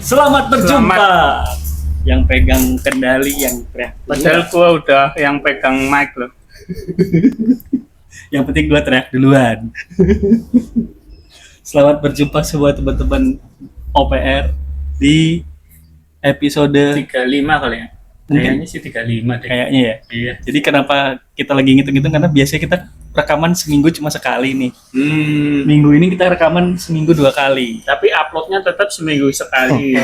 Selamat berjumpa. Yang pegang kendali yang teriak. Padahal gua udah yang pegang mic loh. Yang penting gua teriak duluan. Selamat berjumpa semua teman-teman OPR di episode 35 kali ya. Kayaknya sih 35 deh. kayaknya ya. Iya. Jadi kenapa kita lagi ngitung-ngitung, karena biasanya kita rekaman seminggu cuma sekali nih. Minggu ini kita rekaman seminggu 2 kali. Tapi uploadnya tetap seminggu sekali.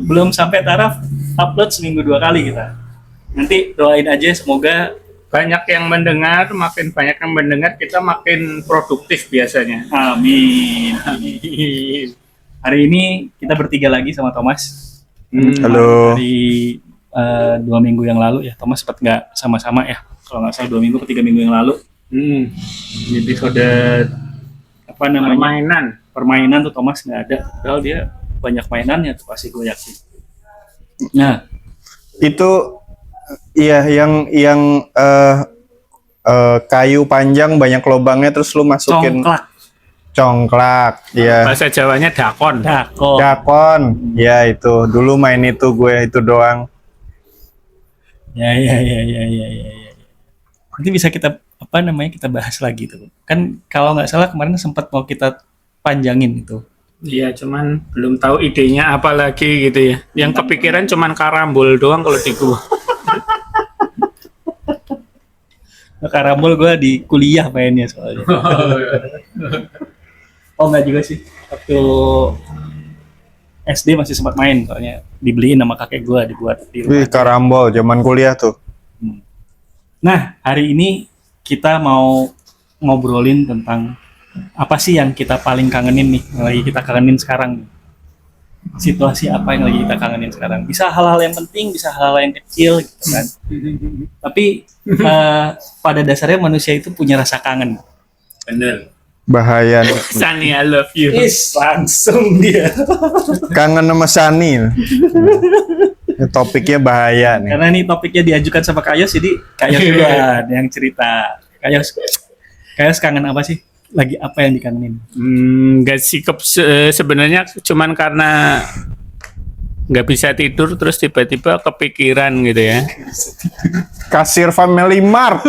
belum sampai taraf upload seminggu 2 kali kita. Nanti doain aja semoga Banyak yang mendengar, makin banyak yang mendengar, kita makin produktif biasanya. amin. Amin. Hari ini kita bertiga lagi sama Thomas. Halo. Dari 2 minggu yang lalu ya, Thomas sempat nggak sama-sama ya. Kalau nggak salah 2 minggu ke 3 minggu yang lalu. Di episode apa namanya? Permainan tuh Thomas nggak ada. Padahal dia banyak mainannya tuh pasti, gue yakin. Nah, Itu iya yang kayu panjang banyak lubangnya terus lu masukin congklak. Iya. Bahasa Jawanya dakon. Dakon. Ya itu. Dulu main itu gue itu doang. Ya. Nanti bisa kita kita bahas lagi tuh. Kan kalau nggak salah kemarin sempat mau kita panjangin itu. Iya, cuman belum tahu idenya apa lagi gitu ya. Yang kepikiran cuman karambol doang kalau di gua. Karambol gue di kuliah mainnya soalnya. Oh nggak juga sih. Waktu SD masih sempat main, soalnya dibeliin sama kakek gue, dibuat di rumah. Wih, karambol zaman kuliah tuh. Nah, hari ini kita mau ngobrolin tentang apa sih yang kita paling kangenin nih, yang lagi kita kangenin sekarang. Situasi apa yang lagi kita kangenin sekarang? Bisa hal-hal yang penting, bisa hal-hal yang kecil gitu kan. Tapi pada dasarnya manusia itu punya rasa kangen. Bener. Bahaya nih. Sunny, I love you. Langsung dia. Kangen sama Sani. Ini topiknya bahaya nih. Karena ini topiknya diajukan sama Kayos, jadi Kayos duluan yang cerita. Kayos kangen apa sih? Lagi apa yang dikangenin? Nggak sih, sebenarnya cuman karena nggak bisa tidur terus tiba-tiba kepikiran gitu ya. Kasir Family Mart.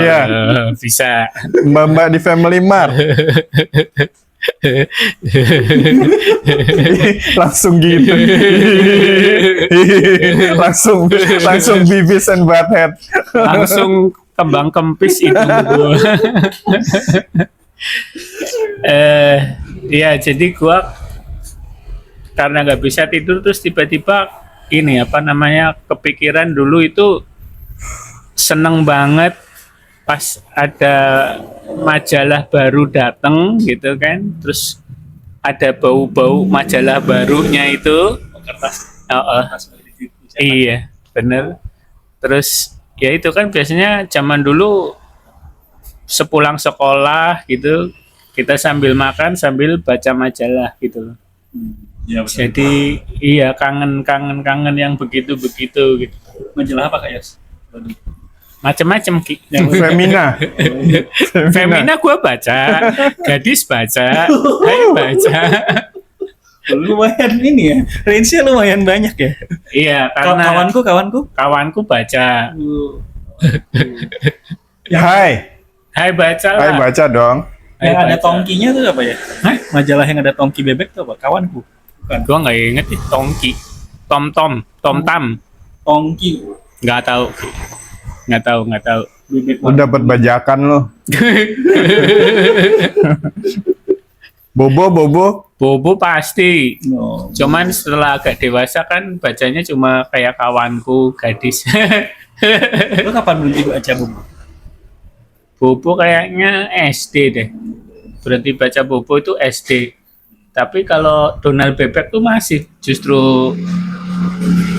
Iya. Bisa. Mbak-mbak di Family Mart. Langsung gitu. langsung Beavis and Butthead. Langsung kembang kempis itu. Ya jadi gua karena nggak bisa tidur terus tiba-tiba ini kepikiran dulu itu seneng banget pas ada majalah baru datang gitu kan, terus ada bau-bau majalah barunya itu kertas. Iya bener. Terus ya itu kan biasanya zaman dulu sepulang sekolah gitu kita sambil makan sambil baca majalah gitu. Ya, Jadi iya kangen yang begitu gitu. majalah apa Kayos? Macem-macem Ki. Femina Gua baca, gadis baca, Hai baca. Lumayan ini ya, range-nya lumayan banyak ya. Iya karena Kawanku baca. Hai Baca lah. Hai baca dong. Yang ada baca. tongkinya tuh apa ya? Hah? Majalah yang ada tongki bebek tuh apa? Kawanku. Bukan. Gua nggak inget nih tongki, tom tam, Tongki. nggak tahu. Bebek Lu dapat bajakan lo. Bobo. Pasti. No. Cuman setelah agak dewasa kan bacanya cuma kayak kawanku gadis. Lu kapan berhenti baca buku? Bobo kayaknya SD deh. Berhenti baca Bobo itu SD. Tapi kalau Donald Bebek tuh masih, justru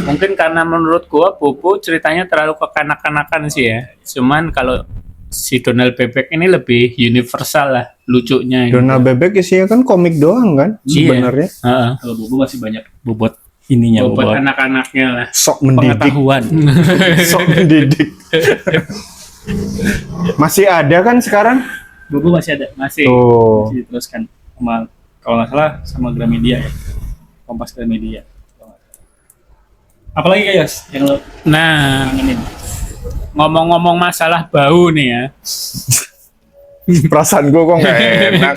mungkin karena menurut gua Bobo ceritanya terlalu kekanak-kanakan sih ya. Cuman kalau si Donald Bebek ini lebih universal lah lucunya. Donald Bebek isinya kan komik doang kan sebenarnya. Iya. Kalau buku masih banyak bobot ininya, Bobot anak-anaknya lah. Sok mendidik. pengetahuan. Sok mendidik. Masih ada kan sekarang? Bobo masih ada, Masih. Tuh. masih diteruskan sama kalau nggak salah sama Gramedia ya, Kompas Gramedia. Apalagi kayak Yos yang lo Nah, kangenin? ngomong-ngomong masalah bau nih ya. Perasaan gue kok nggak enak.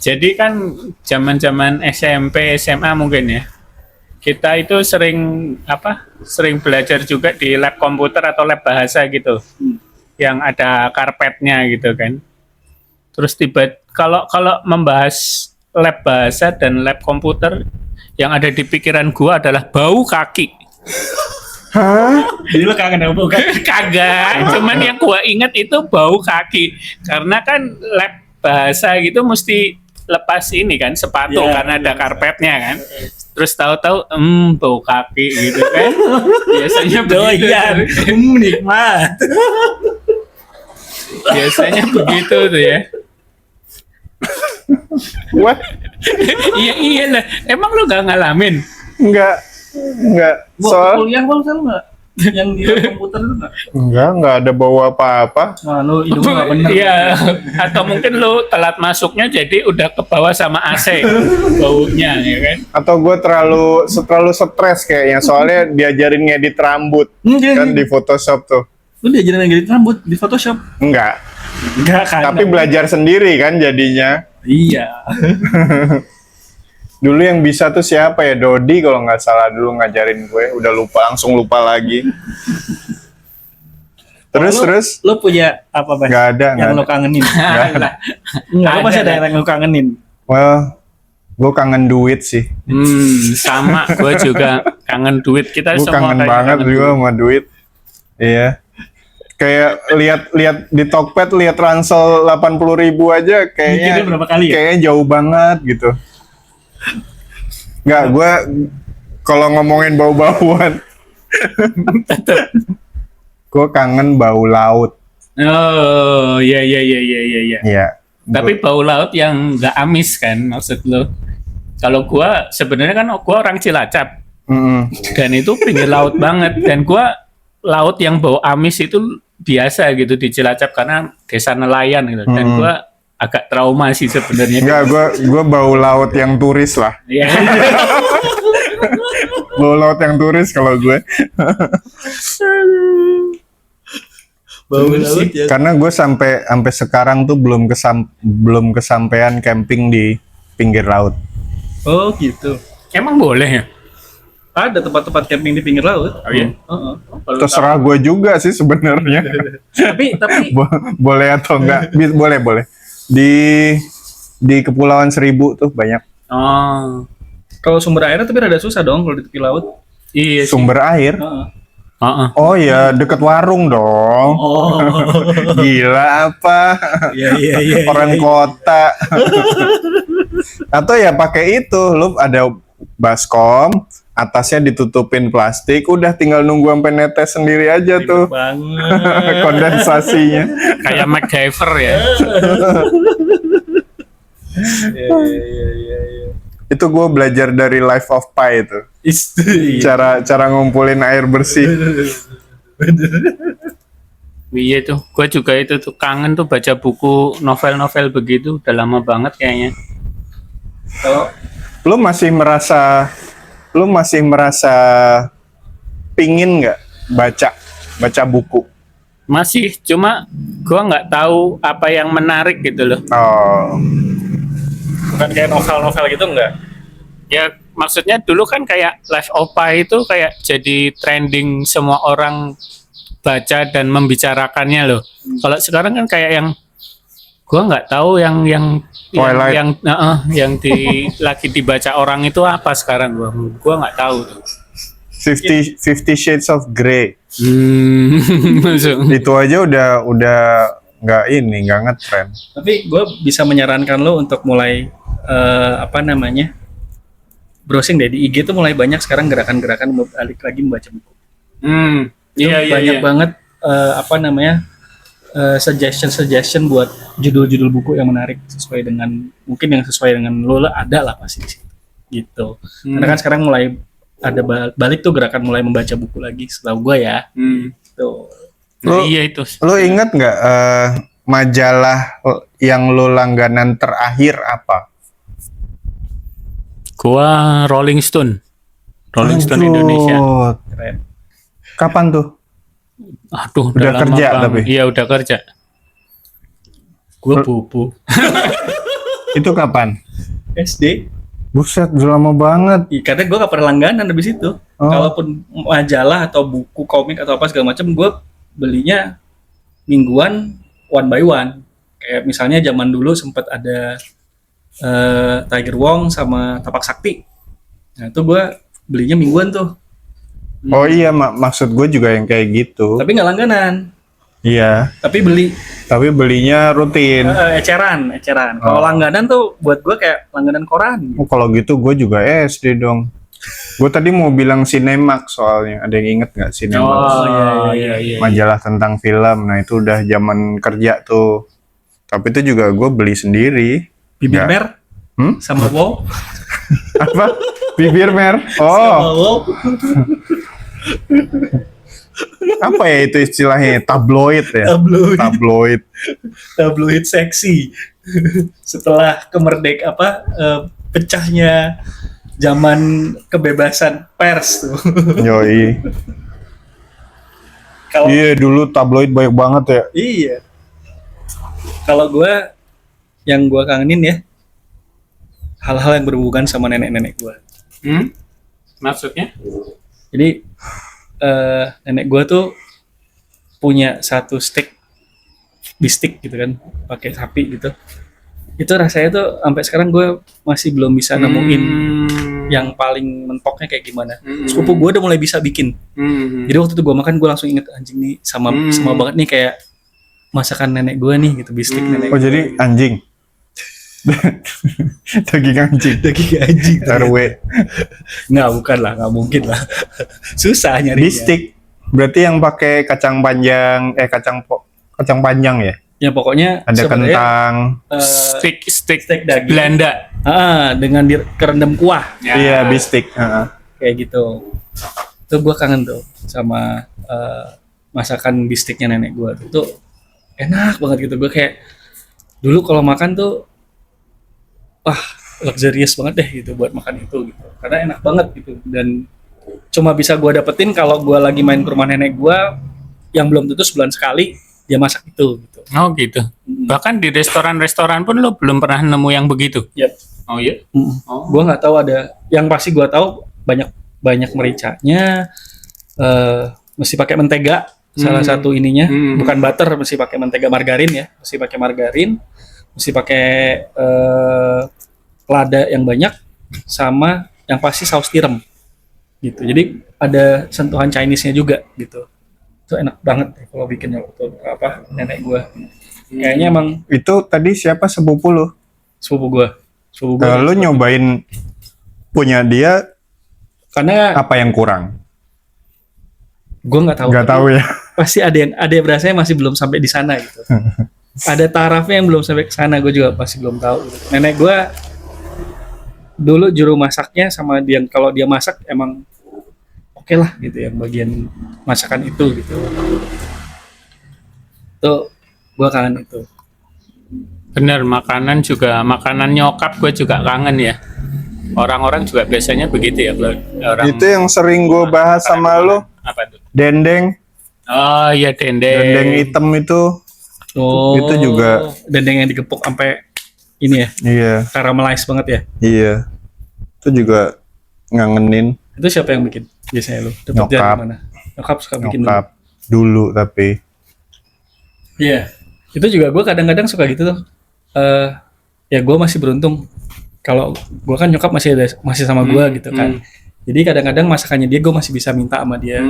Jadi kan zaman-zaman SMP, SMA mungkin ya. Kita itu sering belajar juga di lab komputer atau lab bahasa gitu. Yang ada karpetnya gitu kan. Terus kalau membahas lab bahasa dan lab komputer, yang ada di pikiran gua adalah bau kaki. Hah? Jadi lo kangen sama bukan? Kagak, cuman yang gua ingat itu bau kaki. Karena kan lab bahasa gitu mesti lepas ini kan sepatu Ya, karena ada karpetnya kan. Terus tahu-tahu bau kaki gitu kan. Biasanya begitu. Doyan, nikmat. Biasanya begitu tuh ya. What? Iya lah. Emang lu gak ngalamin? Enggak. Soal kuliah bang, selalu nggak? Yang di komputer itu nggak? Enggak ada bau apa-apa. Wah, lu hidungnya nggak bener. Iya. Atau mungkin lu telat masuknya jadi udah ke bawah sama AC baunya ya kan. Atau gue terlalu stres kayaknya, soalnya diajarin ngedit rambut kan di Photoshop tuh. Lu diajarin ngedit rambut di Photoshop? Enggak. Enggak kan? Tapi belajar sendiri kan jadinya. Iya. Dulu yang bisa tuh siapa ya? Dodi kalau nggak salah dulu ngajarin gue. Udah langsung lupa lagi. Terus. Lu punya apa Bang? Nggak ada. Yang lu kangenin? Lah. Enggak, lu masih Ada ada yang lu kangenin? Well, gue kangen duit sih. Sama gue juga kangen duit. Kita Gue semua kangen kayak banget kangen juga duit. sama duit. Iya. Kayak lihat di Tokped, lihat ransel 80.000 aja kayaknya. Mikirnya berapa kali ya? Kayaknya jauh banget gitu. Nggak, gue kalau ngomongin bau-bauan, gue kangen bau laut. Oh, iya. Iya. Tapi bau laut yang nggak amis kan maksud lo? Kalau gua sebenarnya kan gua orang Cilacap dan itu pinggir laut banget, dan gua laut yang bau amis itu biasa gitu di Cilacap karena desa nelayan gitu, dan gua agak trauma sih sebenarnya. Enggak, gue bau laut yang turis lah. Iya. Bau laut yang turis kalau gue. Bau laut ya. Karena gue sampai sekarang tuh belum kesampaian camping di pinggir laut. Oh gitu. Emang boleh ya? Ada tempat-tempat camping di pinggir laut. Oh iya. Heeh. Terserah gue juga sih sebenarnya. Tapi Boleh atau enggak? Boleh. Di Kepulauan Seribu tuh banyak Oh. kalau sumber airnya tapi rada susah dong kalau di tepi laut. Iya sih. sumber air. Heeh. Heeh. Oh ya, deket warung dong. Oh. Gila apa? Iya. Orang kota. Atau ya pakai itu, lu ada baskom, atasnya ditutupin plastik, udah tinggal nunggu sampai netes sendiri aja tuh. Banget. Kondensasinya. Kayak MacGyver ya. Iya. Itu gue belajar dari Life of Pi itu. Istri. Cara ngumpulin air bersih. Iya tuh, gue juga itu tuh kangen tuh baca buku novel-novel begitu, udah lama banget kayaknya. Kalau Lu masih merasa pingin nggak baca buku? Masih, cuma gue nggak tahu apa yang menarik gitu loh. Oh, bukan kayak novel-novel gitu enggak? Ya maksudnya dulu kan kayak Life of Pi itu kayak jadi trending, semua orang baca dan membicarakannya loh. Kalau sekarang kan kayak yang gua nggak tahu yang Twilight. yang lagi dibaca orang itu apa sekarang, gua nggak tahu tuh. 50 Shades of Grey. Masuk. Itu aja udah nggak ngetrend. Tapi gue bisa menyarankan lo untuk mulai browsing deh di IG tuh mulai banyak sekarang gerakan-gerakan balik lagi membaca buku. Iya. Banyak banget suggestion buat judul-judul buku yang menarik sesuai dengan lo lah, ada lah pasti di situ. Gitu. Karena kan sekarang mulai ada balik tuh gerakan mulai membaca buku lagi setahu gue ya. Tuh. Iya itu. Lo ingat nggak majalah yang lo langganan terakhir apa? Gua Rolling Stone. Rolling Stone Lanjut. Indonesia. Keren. Kapan tuh? Aduh, Udah lama kerja banget. tapi? Iya, udah kerja. Gue pupu. Itu kapan? SD. Buset, udah lama banget. Iya, karena gue gak pernah langganan habis itu. Oh. Kalaupun majalah atau buku komik atau apa segala macam, gue belinya mingguan one by one. Kayak misalnya zaman dulu sempat ada Tiger Wong sama Tapak Sakti. Nah itu gue belinya mingguan tuh. Oh iya, maksud gue juga yang kayak gitu. Tapi nggak langganan. Iya, Tapi beli tapi belinya rutin. eceran. Kalau Oh. langganan tuh buat gue kayak langganan koran. Oh, kalau gitu gue juga SD dong. Gue tadi mau bilang Cinemax soalnya. Ada yang inget nggak Cinemax? Oh, iya. Majalah tentang film. Nah itu udah zaman kerja tuh. Tapi itu juga gue beli sendiri. Bibir Nggak. mer sama wow. Apa? Bibir mer? Sama Oh, wow. apa ya itu istilahnya? Tabloid ya? Tabloid. Tabloid. Tabloid seksi. Setelah pecahnya zaman kebebasan pers tuh. Yoi. Kalau Iya, dulu tabloid banyak banget ya. iya. Kalau gue yang gue kangenin ya hal-hal yang berhubungan sama nenek-nenek gue. Maksudnya? Jadi nenek gue tuh punya satu bistik gitu kan, pakai sapi gitu. Itu rasanya tuh sampai sekarang gue masih belum bisa nemuin yang paling mentoknya kayak gimana. Sepupu gue udah mulai bisa bikin. Jadi waktu itu gue makan gue langsung inget anjing nih sama banget nih kayak masakan nenek gue nih gitu, bistik nenek. Oh, jadi anjing. Daging anjing. daging anjing. RW. Nggak, bukan lah, nggak mungkin lah. Susah nyari. Bistik. Berarti yang pakai kacang panjang, kacang panjang ya? Ya pokoknya Ada sebenarnya, kentang. Steak steak daging. Belanda. Dengan kerendam kuah Iya, bistik. Heeh. kayak gitu. Tuh gue kangen tuh sama masakan bistiknya nenek gue tuh enak banget gitu. Gue kayak dulu kalau makan tuh wah luxurious banget deh gitu buat makan itu gitu. Karena enak banget gitu dan cuma bisa gue dapetin kalau gue lagi main ke rumah nenek gue yang belum tentu sebulan sekali dia masak itu gitu. Oh gitu. Bahkan di restoran-restoran pun lo belum pernah nemu yang begitu. Yap. Oh iya. Oh. Gue nggak tahu ada. Yang pasti gue tahu banyak mericanya. Mesti pakai mentega. Salah satu ininya bukan butter, mesti pakai mentega margarin ya. Mesti pakai margarin. Mesti pakai lada yang banyak. Sama yang pasti saus tiram. Gitu. Jadi ada sentuhan Chinese-nya juga gitu. Itu enak banget deh kalau bikinnya waktu nenek gue. Kayaknya emang Itu tadi siapa sepupu lu? sepupu gue. Lu nyobain punya dia, Karena apa yang kurang? gue nggak tahu. Nggak tapi tahu ya. Pasti ada yang berasanya masih belum sampai di sana gitu. Ada tarafnya yang belum sampai ke sana, gue juga pasti belum tahu. Gitu. Nenek gue dulu juru masaknya sama dia, kalau dia masak emang oke lah gitu yang bagian masakan itu gitu. Tuh gue kangen itu. Bener, makanan nyokap gue juga kangen ya. Orang-orang juga biasanya begitu ya. Orang Itu yang sering gue bahas sama lu, apa tuh? dendeng. Oh iya, dendeng. Dendeng hitam itu. Oh, Itu juga. dendeng yang digepuk sampai ini ya, Iya, caramelize banget ya. iya. Itu juga ngangenin. Itu siapa yang bikin biasanya lu? Dapet Nyokap. dari mana? Nyokap suka bikin dulu. Nyokap dulu tapi. Iya, itu juga gue kadang-kadang suka gitu tuh. Ya gue masih beruntung kalau gue kan nyokap masih sama gue gitu kan. Jadi kadang-kadang masakannya dia gue masih bisa minta sama dia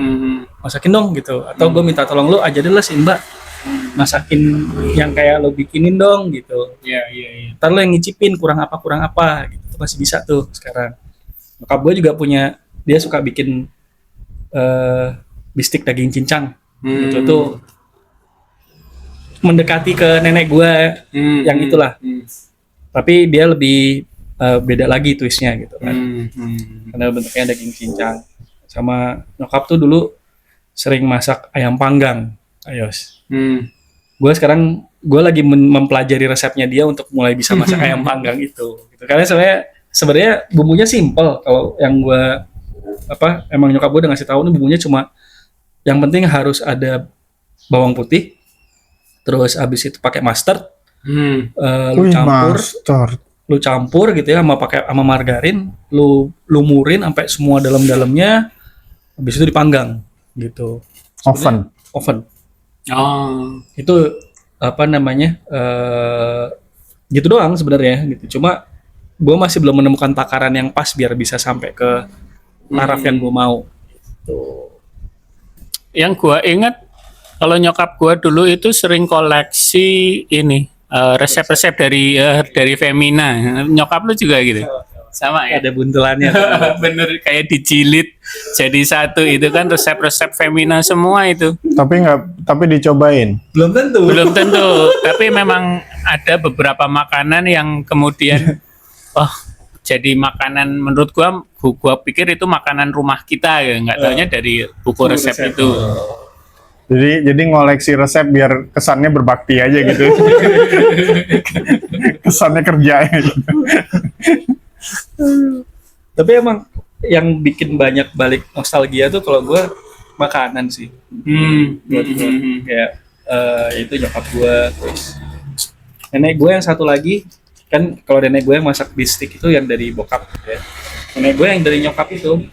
masakin dong gitu. Atau gue minta tolong lu ajarin lah si Mbak masakin yang kayak lo bikinin dong gitu. Iya. Ntar lo yang ngicipin kurang apa gitu. Itu masih bisa tuh sekarang. Nyokap gue juga punya, dia suka bikin bistik daging cincang. Itu tuh mendekati ke nenek gue yang itulah. Tapi dia lebih beda lagi twistnya gitu kan. Karena bentuknya daging cincang. Sama nyokap tuh dulu sering masak ayam panggang. Ayos. Gue lagi mempelajari resepnya dia untuk mulai bisa masak ayam panggang itu. Gitu. Karena sebenarnya sebenarnya bumbunya simple. Kalau yang gue emang nyokap gue udah ngasih tahu nih bumbunya cuma yang penting harus ada bawang putih, terus abis itu pakai mustard, lu Wih, campur, master. lu campur gitu ya sama margarin, lu lumurin sampai semua dalam-dalamnya, habis itu dipanggang gitu. Oven. Oven. Oh. Itu gitu doang sebenarnya gitu. Cuma gue masih belum menemukan takaran yang pas biar bisa sampai ke taraf yang gue mau. Tuh. Yang gua ingat kalau nyokap gua dulu itu sering koleksi ini resep-resep dari Femina. Nyokap lu juga gitu? Sama ya? Ada buntelannya. Bener, kayak dijilid jadi satu, itu kan resep-resep Femina semua itu. Tapi dicobain. Belum tentu. Belum tentu, tapi memang ada beberapa makanan yang kemudian jadi makanan, menurut gua pikir itu makanan rumah kita ya, nggak taunya dari buku resep itu. Jadi ngoleksi resep biar kesannya berbakti aja gitu. Kesannya kerja gitu. Tapi emang yang bikin banyak balik nostalgia tuh kalau gue makanan sih. Buat gue kayak itu nyokap gue, terus nenek gue yang satu lagi kan, kalau nenek gue yang masak bistik itu yang dari bokap ya. Nenek gue yang dari nyokap itu,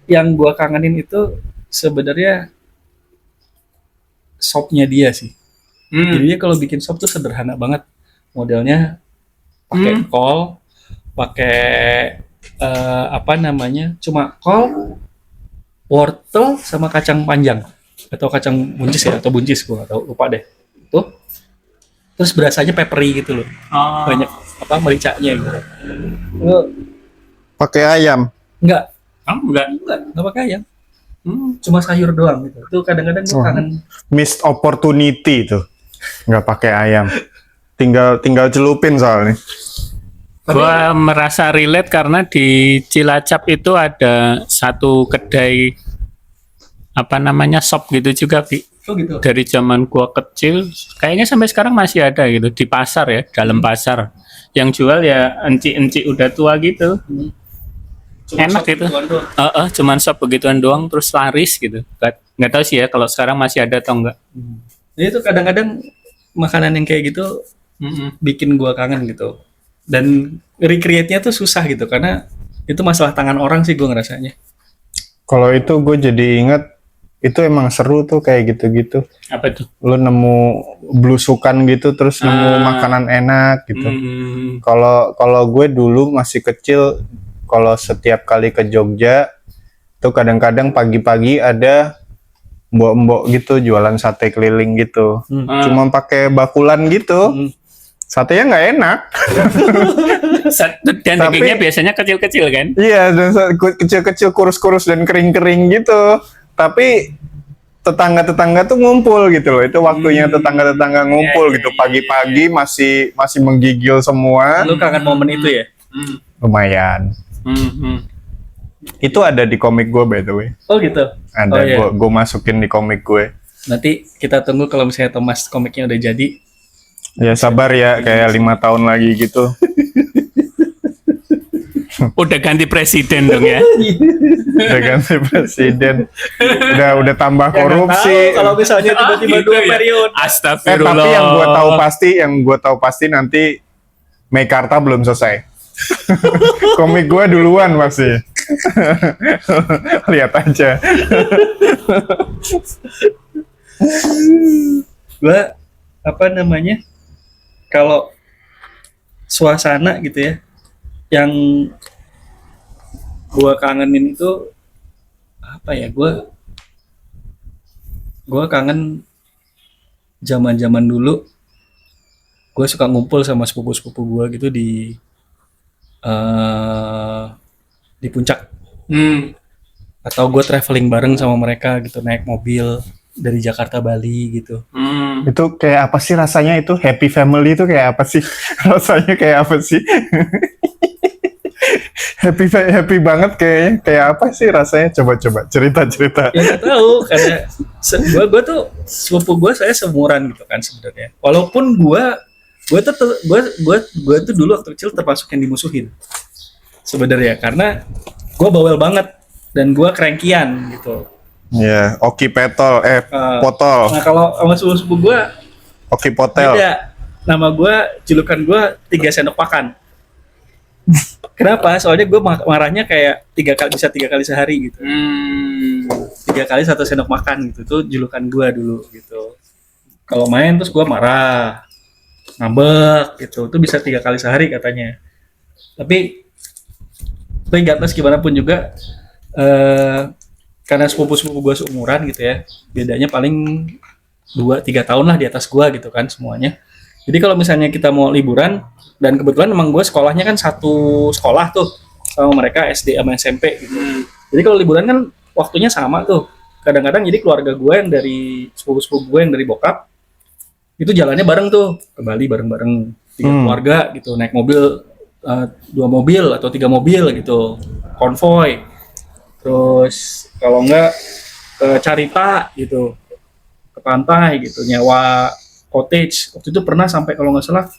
yang gue kangenin itu sebenarnya sopnya dia sih. Jadi dia kalau bikin sop tuh sederhana banget, modelnya pakai kol, pakai cuma kol, wortel sama kacang panjang atau kacang buncis ya, atau buncis gue nggak tahu, lupa deh itu. Terus berasanya peppery gitu loh, banyak mericanya gitu. Pakai ayam. Enggak pakai ayam, cuma sayur doang gitu. Itu kadang-kadang gue kangen. Missed opportunity tuh. Nggak pakai ayam. Tinggal celupin soalnya. Gua merasa relate karena di Cilacap itu ada satu kedai sop gitu juga, Bi. Oh gitu. Dari zaman gua kecil, kayaknya sampai sekarang masih ada gitu di pasar ya, dalam pasar. Yang jual ya enci-enci udah tua gitu. Enak gitu. Cuman sop begituan doang, terus laris gitu. Nggak tahu sih ya kalau sekarang masih ada atau enggak. Jadi itu kadang-kadang makanan yang kayak gitu bikin gua kangen gitu. Dan recreate-nya tuh susah gitu karena itu masalah tangan orang sih gua ngerasanya. Kalau itu gue jadi inget, itu emang seru tuh kayak gitu-gitu. Apa tuh? Lu nemu blusukan gitu, terus nemu makanan enak gitu. Kalau gue dulu masih kecil, kalau setiap kali ke Jogja, tuh kadang-kadang pagi-pagi ada mbok-mbok gitu jualan sate keliling gitu. Cuma pakai bakulan gitu. Satenya nggak enak. Dan dagingnya biasanya kecil-kecil kan? Iya, dan kecil-kecil, kurus-kurus dan kering-kering gitu. Tapi tetangga-tetangga tuh ngumpul gitu loh. Itu waktunya tetangga-tetangga ngumpul gitu. Pagi-pagi masih menggigil semua. Lu kangen momen itu ya? Lumayan. Itu ada di komik gue by the way. Oh gitu? Ada, gue masukin di komik gue. Nanti kita tunggu kalau misalnya Thomas komiknya udah jadi. Ya sabar ya, kayak 5 tahun lagi gitu. Udah ganti presiden dong ya. Udah ganti presiden. Udah tambah korupsi. Kalau misalnya tiba-tiba Gitu 2 periode. Astagfirullah. Tapi yang gue tahu pasti nanti Meikarta belum selesai. Komik gue duluan masih. Lihat aja. Gue kalau suasana gitu ya, yang gue kangenin itu gue kangen zaman dulu. Gue suka ngumpul sama sepupu-sepupu gue gitu di puncak, atau gue traveling bareng sama mereka gitu, naik mobil dari Jakarta Bali gitu. Itu kayak apa sih rasanya itu? Happy family itu kayak apa sih? Rasanya kayak apa sih? happy banget kayaknya. Kayak apa sih rasanya? Coba cerita. Ya nggak tahu, karena gue tuh sepupu gue saya seumuran gitu kan sebenarnya. Walaupun gue tuh dulu waktu kecil termasuk yang dimusuhin. sebenarnya karena gue bawel banget dan gue cranky-an gitu. Iya, Oki Petol, Potol, Nah kalau sama sepupu gue Oki Potel. beda. Nama gue, julukan gue 3 sendok makan. Kenapa? Soalnya gue marahnya kayak 3 kali sehari gitu. 3 kali 1 sendok makan gitu. Itu julukan gue dulu gitu. Kalau main terus gue marah, ngambek gitu. Itu bisa 3 kali sehari katanya. Tapi nggak tahu gimana pun juga karena sepupu-sepupu gue seumuran gitu ya. Bedanya paling 2-3 tahun lah di atas gue gitu kan semuanya. Jadi kalau misalnya kita mau liburan dan kebetulan emang gue sekolahnya kan satu sekolah tuh sama mereka SD sama SMP gitu. Jadi kalau liburan kan waktunya sama tuh. Kadang-kadang jadi keluarga gue yang dari sepupu-sepupu gue yang dari bokap itu jalannya bareng tuh ke Bali bareng-bareng 3 keluarga gitu naik mobil 2 mobil atau 3 mobil gitu konvoy. Terus kalau enggak ke Carita gitu ke pantai gitu nyewa cottage. Waktu itu pernah sampai kalau nggak salah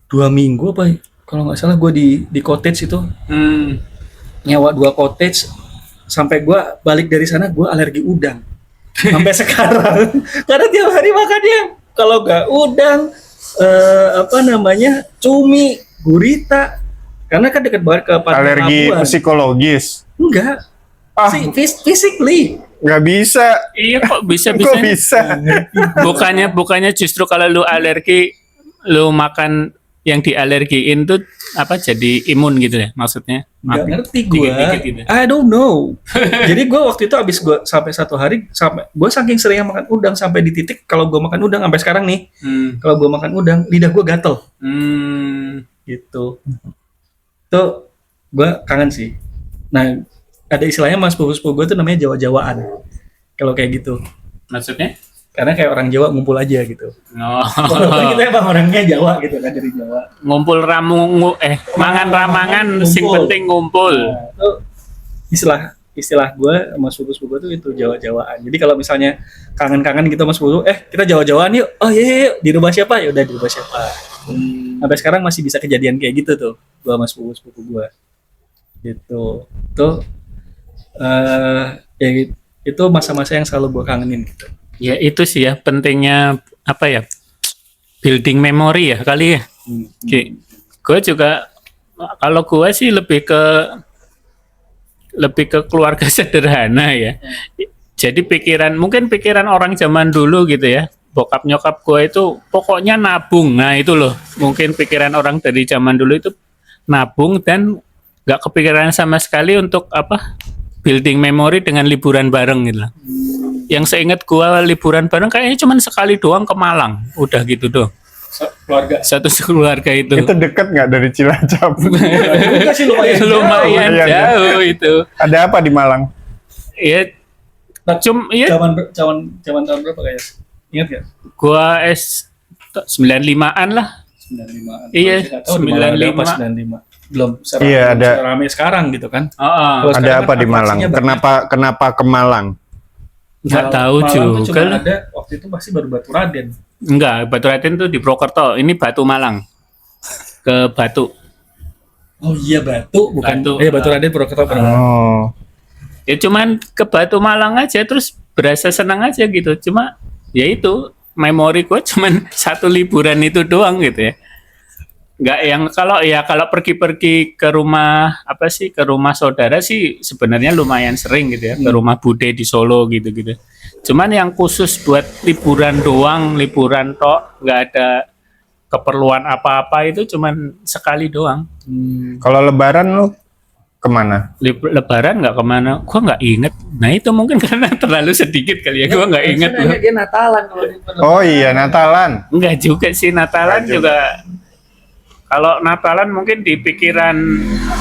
2 minggu apa ya? Kalau nggak salah gue di cottage itu nyewa 2 cottage sampai gue balik dari sana gue alergi udang sampai sekarang karena tiap hari makannya kalau nggak udang cumi gurita karena kan deket banget ke pantai Alergi Labuan. psikologis. Enggak Ah, physically nggak bisa. Iya kok bisa Kok bisa? bukannya justru kalau lu alergi lu makan yang dialergiin tuh apa jadi imun gitu ya maksudnya? nggak ngerti gue. Dikit-dikit gitu. I don't know. Jadi gue waktu itu abis gue sampai 1 hari sampai gue saking seringnya makan udang sampai di titik kalau gue makan udang sampai sekarang nih kalau gue makan udang lidah gue gatel gitu. Tuh gue kangen sih. Nah ada istilahnya mas sepupu gue tuh namanya Jawa-Jawaan kalau kayak gitu. Maksudnya? Karena kayak orang Jawa ngumpul aja gitu. No. Walaupun kita emang orangnya Jawa gitu kan dari Jawa. Ngumpul mangan ramangan sing Ngumpul. penting ngumpul. Nah, itu istilah gue sama sepupu-sepupu tuh itu Jawa-Jawaan. Jadi kalau misalnya kangen-kangen gitu sama sepupu, kita Jawa-Jawaan yuk. Oh iya, di rumah siapa? Ya udah di rumah siapa. Sampai sekarang masih bisa kejadian kayak gitu tuh, gue sama sepupu-sepupu gue. Gitu. Tuh ya itu masa-masa yang selalu gue kangenin gitu. Ya itu sih ya pentingnya apa ya? Building memory ya kali ya. Gue juga kalau gue sih lebih ke keluarga sederhana ya. Jadi mungkin pikiran orang zaman dulu gitu ya. Bokap nyokap gue itu pokoknya nabung. Nah itu loh, mungkin pikiran orang dari zaman dulu itu nabung dan nggak kepikiran sama sekali untuk apa building memory dengan liburan bareng gitu loh. Yang seingat gue liburan bareng kayaknya cuma sekali doang ke Malang, udah gitu doang. Keluarga. Satu keluarga itu. Itu deket nggak dari Cilacap? Juga sih lumayan Lumayan Lumayan jauh itu. Ada apa di Malang? Ya, ya Zaman tahun berapa kayaknya? Ingat gak? gua 95-an lah. 95-an. Iya, Saya nggak tahu di Malang ada apa 95. 95. Belum seramai, Iya, ada. seramai sekarang gitu kan. Oh, Kalau Ada sekarang apa kan di Malang? atraksinya banyak. Kenapa ke Malang? nggak tahu Malang tuh juga cuma lah. ada waktu itu masih baru Batu Raden. Enggak, Batu Raden tuh di Purwokerto. Ini Batu Malang. Ke Batu. Oh iya Batu bukan. Batu. Batu Raden Purwokerto pernah. Oh, Ya cuman ke Batu Malang aja terus berasa senang aja gitu. Cuma ya itu memori gue cuman satu liburan itu doang gitu ya. Nggak yang kalau pergi-pergi ke rumah ke rumah saudara sih sebenarnya lumayan sering gitu ya, ke rumah bude di Solo gitu-gitu. Cuman yang khusus buat liburan doang, liburan tok, nggak ada keperluan apa-apa itu cuman sekali doang. kalau Lebaran lu kemana? Lebaran nggak kemana, gua nggak inget. Nah itu mungkin karena terlalu sedikit kali ya, gua nggak inget loh. Dia Natalan kalau di Oh iya, Natalan. Enggak juga sih, Natalan Enggak juga. Kalau Natalan mungkin di pikiran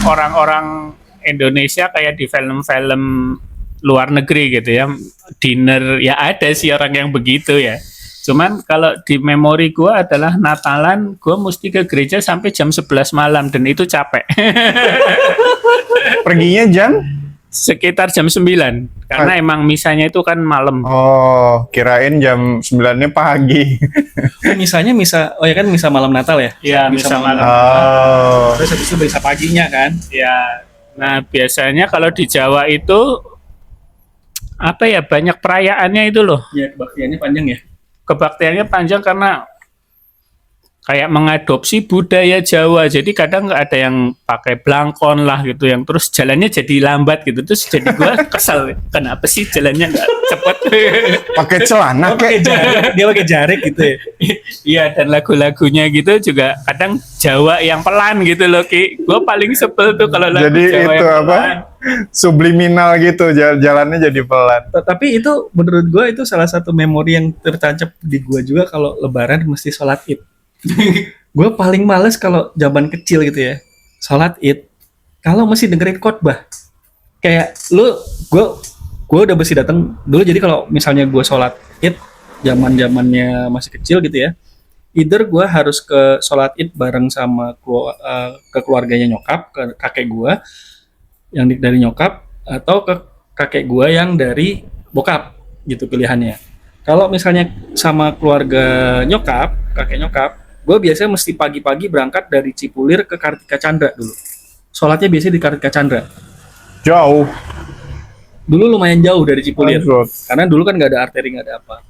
orang-orang Indonesia kayak di film-film luar negeri gitu ya. Dinner ya ada sih orang yang begitu ya. Cuman kalau di memori gua adalah Natalan, gua mesti ke gereja sampai jam 11 malam dan itu capek. Perginya jam sekitar jam 9 karena emang misanya itu kan malam. Oh, kirain jam 9-nya pagi. Oh ya kan misa malam Natal ya? Iya, misa malam. Oh. Terus habis itu misa paginya kan? Ya, nah biasanya kalau di Jawa itu apa ya, banyak perayaannya itu loh. Iya, kebaktiannya panjang ya. Kebaktiannya panjang karena kayak mengadopsi budaya Jawa. Jadi kadang nggak ada yang pakai blangkon lah gitu, yang terus jalannya jadi lambat gitu. Terus jadi gua kesel, kenapa sih jalannya nggak cepet? Pakai celana Pakai kayak jarik, dia pakai jarik gitu ya. Iya, dan lagu-lagunya gitu juga kadang Jawa yang pelan gitu loh, Ki. Gua paling sebel tuh kalau lagu Jadi Jawa itu yang apa? pelan. Subliminal gitu, jalannya jadi pelan. Tapi itu menurut gue itu salah satu memori yang tertancap di gue juga kalau Lebaran mesti sholat Id. Gue paling males kalau zaman kecil gitu ya, sholat Id kalau masih dengerin khotbah. Kayak gue udah mesti datang dulu. Jadi kalau misalnya gue sholat Id zamannya masih kecil gitu ya, either gue harus ke sholat Id bareng sama ke keluarganya nyokap, ke kakek gue yang dari nyokap, atau ke kakek gue yang dari bokap gitu pilihannya. Kalau misalnya sama keluarga nyokap, kakek nyokap, gue biasanya mesti pagi-pagi berangkat dari Cipulir ke Kartika Chandra dulu. Sholatnya biasanya di Kartika Chandra. Jauh. Dulu lumayan jauh dari Cipulir, Anjir. karena dulu kan nggak ada arteri, nggak ada apa.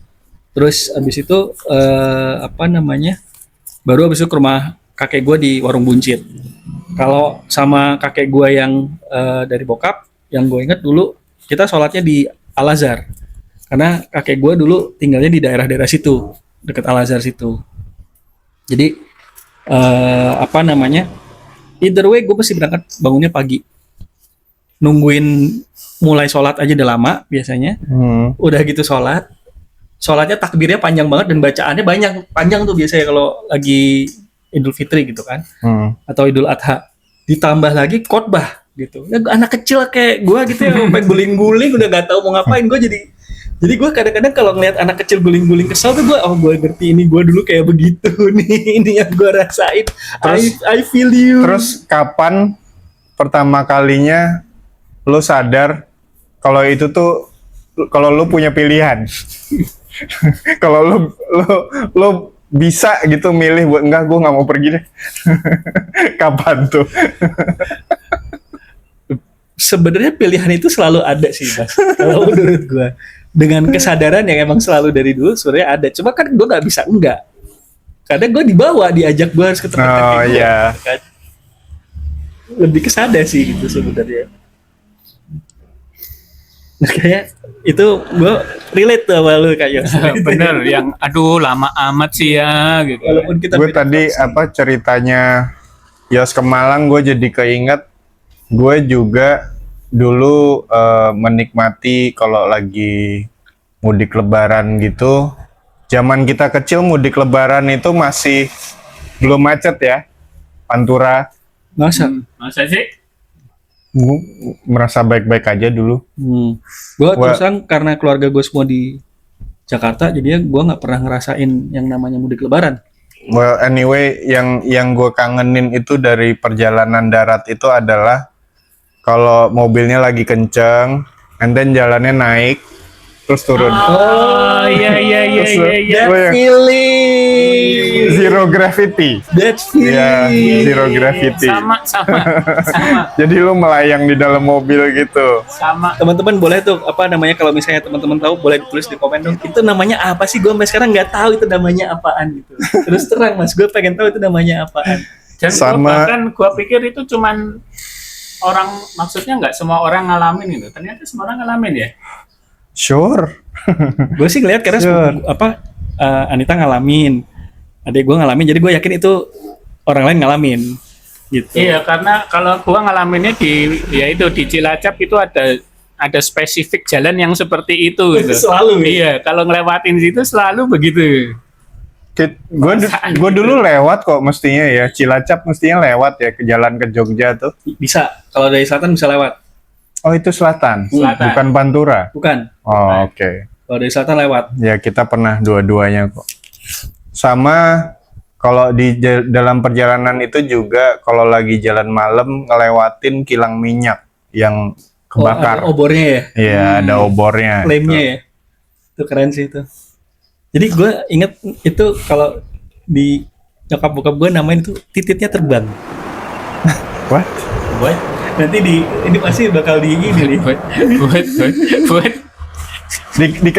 Terus abis itu baru abis itu ke rumah kakek gue di Warung Buncit. Kalau sama kakek gue yang dari bokap, yang gue inget dulu kita sholatnya di Al Azhar, karena kakek gue dulu tinggalnya di daerah-daerah situ, deket Al Azhar situ. Jadi either way gue pasti berangkat bangunnya pagi, nungguin mulai sholat aja udah lama biasanya. Udah gitu sholatnya takbirnya panjang banget dan bacaannya panjang tuh biasanya kalau lagi Idul Fitri gitu kan, atau Idul Adha. Ditambah lagi khotbah gitu. Ya, anak kecil kayak gue gitu yang sampai guling-guling udah gak tahu mau ngapain. Jadi gue kadang-kadang kalau ngeliat anak kecil guling-guling kesel tuh gue ngerti, ini gue dulu kayak begitu nih, ini yang gue rasain. Terus- I feel you. Terus kapan pertama kalinya lu sadar kalau itu tuh, kalau lu punya pilihan? Kalau lu bisa gitu milih buat enggak, gue nggak mau pergi deh. Kapan tuh? Sebenarnya pilihan itu selalu ada sih, Mas. Kalau menurut gue, dengan kesadaran yang emang selalu dari dulu sebenarnya ada. Cuma kan gue nggak bisa enggak. Karena gue diajak gue harus ke tempat Oh, kayak gitu, iya. kan. Lebih kesada sih gitu sebenarnya. Nah, kayak itu gue relate tuh sama lu kayak Bener, yang aduh lama amat sih ya gitu. Walaupun kita Gue beda tadi fraksi. ceritanya Yos ke Malang, gue jadi keinget gue juga dulu menikmati kalau lagi mudik lebaran gitu. Zaman kita kecil mudik lebaran itu masih belum macet ya, Pantura. Masa? Masa sih? Gue merasa baik-baik aja dulu. Gue Gua- terus terang karena keluarga gue semua di Jakarta, jadinya gue nggak pernah ngerasain yang namanya mudik lebaran. Well, anyway, yang gue kangenin itu dari perjalanan darat itu adalah kalau mobilnya lagi kenceng, and then jalannya naik, terus turun. Oh iya. Terus That lo yang feeling, zero gravity. that Iya, feeling. zero gravity. Sama. Jadi lu melayang di dalam mobil gitu. Sama. Teman-teman boleh tuh kalau misalnya teman-teman tahu boleh ditulis di komen dong. Itu namanya apa sih? Gue sampai sekarang nggak tahu itu namanya apaan gitu. Terus terang Mas, gue pengen tahu itu namanya apaan. Dan Sama- bahkan gua pikir itu cuman orang, maksudnya nggak semua orang ngalamin itu. Ternyata semua orang ngalamin ya. Sure. Gue sih ngeliat karena Sure. Anita ngalamin, adik gue ngalamin, jadi gue yakin itu orang lain ngalamin gitu. Iya, karena kalau gua ngalaminnya di Cilacap itu ada spesifik jalan yang seperti itu gitu. Selalu ya? Iya, kalau ngelewatin situ selalu begitu. Gue dulu lewat kok mestinya ya, Cilacap mestinya lewat ya ke jalan ke Jogja tuh. Bisa, kalau dari selatan bisa lewat. Oh itu selatan, Selatan. bukan Pantura. Bukan, Oh oke. kalau dari selatan lewat. Ya kita pernah dua-duanya kok. Sama kalau di dalam perjalanan itu juga kalau lagi jalan malam ngelewatin kilang minyak yang kebakar. Ada obornya ya, Iya, ada obornya. lemnya ya. Itu keren sih itu. Jadi gue inget itu kalau di nyokap bokap gue namain itu tititnya terbang. What? What? Nanti ini pasti bakal di ini nih. Buat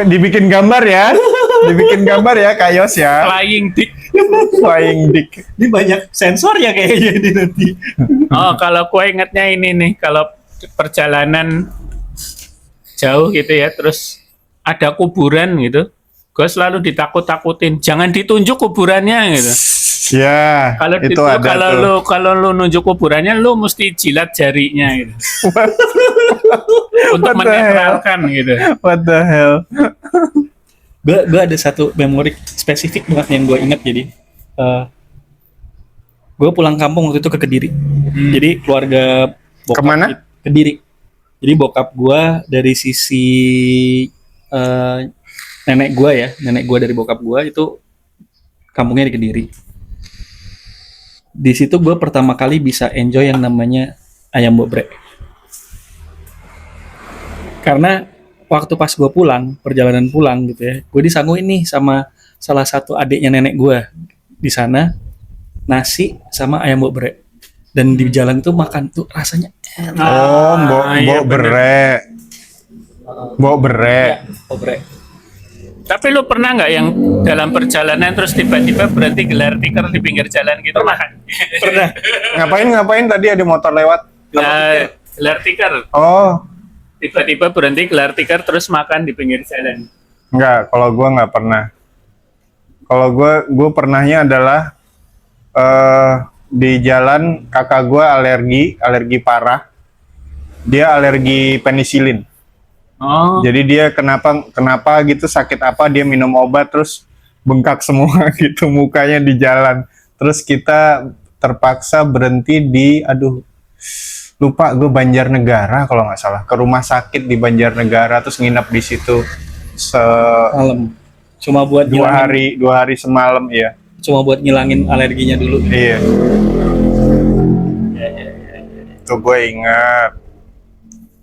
Dibikin gambar ya. Dibikin gambar ya, Kak Yos ya. flying dick. Flying dick. Ini banyak sensor ya kayaknya ini nanti. Oh, kalau gue ingatnya ini nih, kalau perjalanan jauh gitu ya, terus ada kuburan gitu, gue selalu ditakut-takutin, jangan ditunjuk kuburannya gitu. Ya, Kalau itu itu ada tuh. kalau lu nunjuk kuburannya, lu mesti jilat jarinya gitu. Untuk What the hell? menetralkan gitu. What the hell? Gue ada satu memori spesifik banget yang gue ingat. Jadi gue pulang kampung waktu itu ke Kediri. Jadi keluarga bokap Kemana? Kediri. Jadi bokap gue dari sisi nenek gue dari bokap gue itu kampungnya di Kediri. Di situ gue pertama kali bisa enjoy yang namanya ayam bobrek. Karena waktu pas gue pulang, perjalanan pulang gitu ya, gue disangguin nih sama salah satu adiknya nenek gue di sana, nasi sama ayam bobrek. Dan di jalan itu makan tuh rasanya enak. Oh, mbok iya, berek. Mbok berek. Ya, bobrek. Tapi lu pernah nggak yang dalam perjalanan terus tiba-tiba berhenti gelar tikar di pinggir jalan gitu? Pernah. Ngapain tadi ada motor lewat? Nah, gelar tikar. Oh, Tiba-tiba berhenti gelar tikar terus makan di pinggir jalan. enggak, kalau gua nggak pernah. Kalau gua pernahnya adalah di jalan kakak gua alergi parah. Dia alergi penisilin. Oh, Jadi dia kenapa gitu, sakit apa, dia minum obat terus bengkak semua gitu mukanya di jalan. Terus kita terpaksa berhenti di lupa gue Banjarnegara kalau nggak salah, ke rumah sakit di Banjarnegara terus nginap di situ Malam. Cuma buat dua ngilangin, hari semalam ya. cuma buat ngilangin alerginya dulu. Iya. Tuh gue ingat.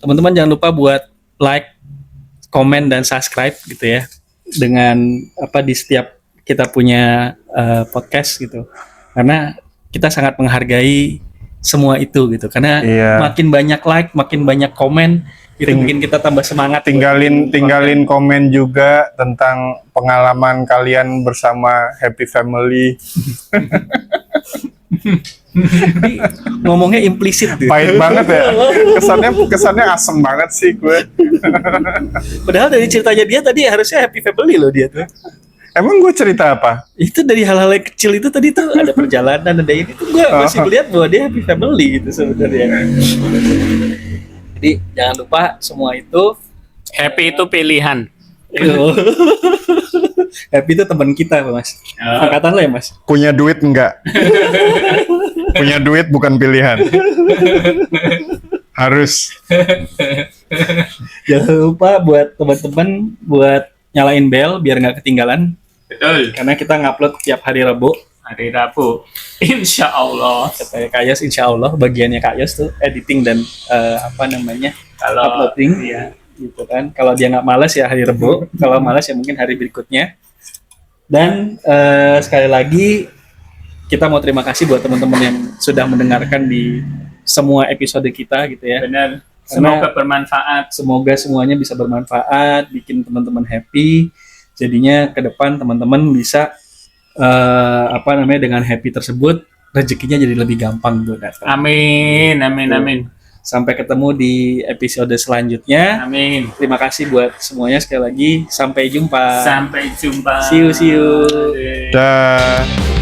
Teman-teman jangan lupa buat like, komen dan subscribe gitu ya. Dengan di setiap kita punya podcast gitu. Karena kita sangat menghargai semua itu gitu. Karena Iya. makin banyak like, makin banyak komen, itu bikin kita tambah semangat. Tinggalin komen juga tentang pengalaman kalian bersama Happy Family. Jadi, ngomongnya implisit gitu. Pahit banget ya. Kesannya asem banget sih gue. Padahal dari ceritanya dia tadi harusnya happy family loh dia tuh. Emang gue cerita apa? Itu dari hal-hal yang kecil itu tadi tuh ada perjalanan, ada ini tuh gue masih melihat bahwa dia happy family gitu sebenarnya. Jadi jangan lupa semua itu happy itu pilihan. happy itu teman kita Mas. Angkatan lo ya Mas. Punya duit enggak? Punya duit bukan pilihan. Harus. Jangan lupa buat teman-teman buat nyalain bel biar nggak ketinggalan. Betul. Karena kita ngupload tiap hari Rabu. Hari Rabu. Insya Allah. Kata Kak Yos, insya Allah bagiannya Kak Yos tuh editing dan Kalau uploading. iya. Gitu kan. Kalau dia nggak malas ya hari Rabu. Kalau malas ya mungkin hari berikutnya. Dan sekali lagi kita mau terima kasih buat teman-teman yang sudah mendengarkan di semua episode kita gitu ya. Benar. Semoga bermanfaat. Semoga semuanya bisa bermanfaat, bikin teman-teman happy. Jadinya ke depan teman-teman bisa dengan happy tersebut rezekinya jadi lebih gampang buat datang. Amin, amin, amin. Sampai ketemu di episode selanjutnya. Amin. Terima kasih buat semuanya sekali lagi. Sampai jumpa. Sampai jumpa. See you. Dah.